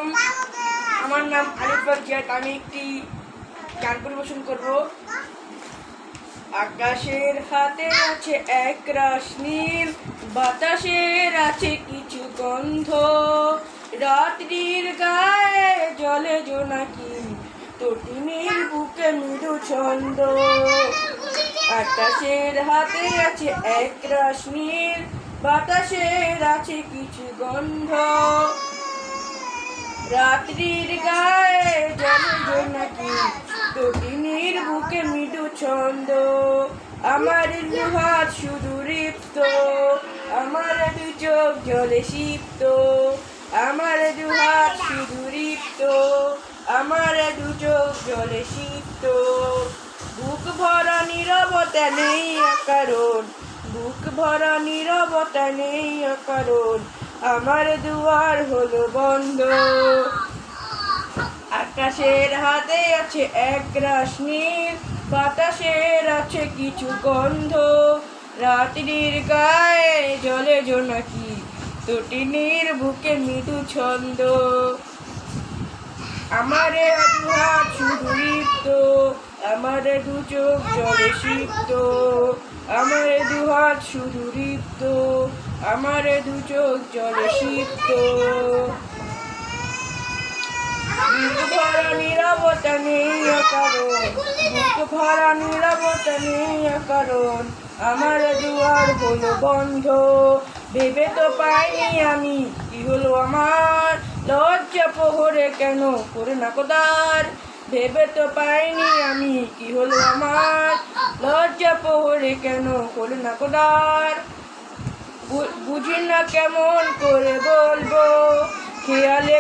আলাইকুম। আমার নাম আলিফ বাজিয়াত। আমি একটি গান পরিবেশন করব। আকাশের হাতে আছে এক রাশ নীল, বাতাসের আছে কিছু গন্ধ, রাত্রির গায়ে জলে জোনাকি, তটিনীর বুকে মৃদু ছন্দ। আকাশের হাতে আছে এক রাশ নীল, বাতাসের আছে কিছু গন্ধ, রাত্রির গায়ে জলে জোনাকি, তটিনীর বুকে মৃদু ছন্দ। আমার দুহাত শুধু রিপ্ত, আমার দু চোখ জলে সিক্ত, আমার দুহাত শুধু রিপ্ত, আমার দু চোখ জলে সিক্ত। বুক ভরা নীরবতা নেই কারণ, বুক ভরা নীরবতা নেই কারণ, আমার দুয়ার হলো বন্ধ। আকাশের হাতে আছে এক রাশ নীল, বাতাসের আছে কিছু গন্ধ, রাত্রির গায়ে জলে জোনাকি, তটিনীর বুকে মৃদু ছন্দ। আমার দুহাত শুধু রিক্ত, আমার দু চোখ জলে সিক্ত, আমার দুহাত শুধু রিক্ত, আমার দু চোখ জলে সিক্ত। বুক ভরা নীরবতা নেই কারণ, বুক ভরা নীরবতা নেই কারণ, আমার দুয়ার হলো বন্ধ। ভেবে তো পাইনি আমি কি হলো আমার, লজ্জা প্রহরে কেন করে না কোদার। ভেবে তো পাইনি আমি কি হলো আমার, লজ্জা প্রহরে কেন করে না কোদার। বুঝি না কেমন করে বলবো, খেয়ালে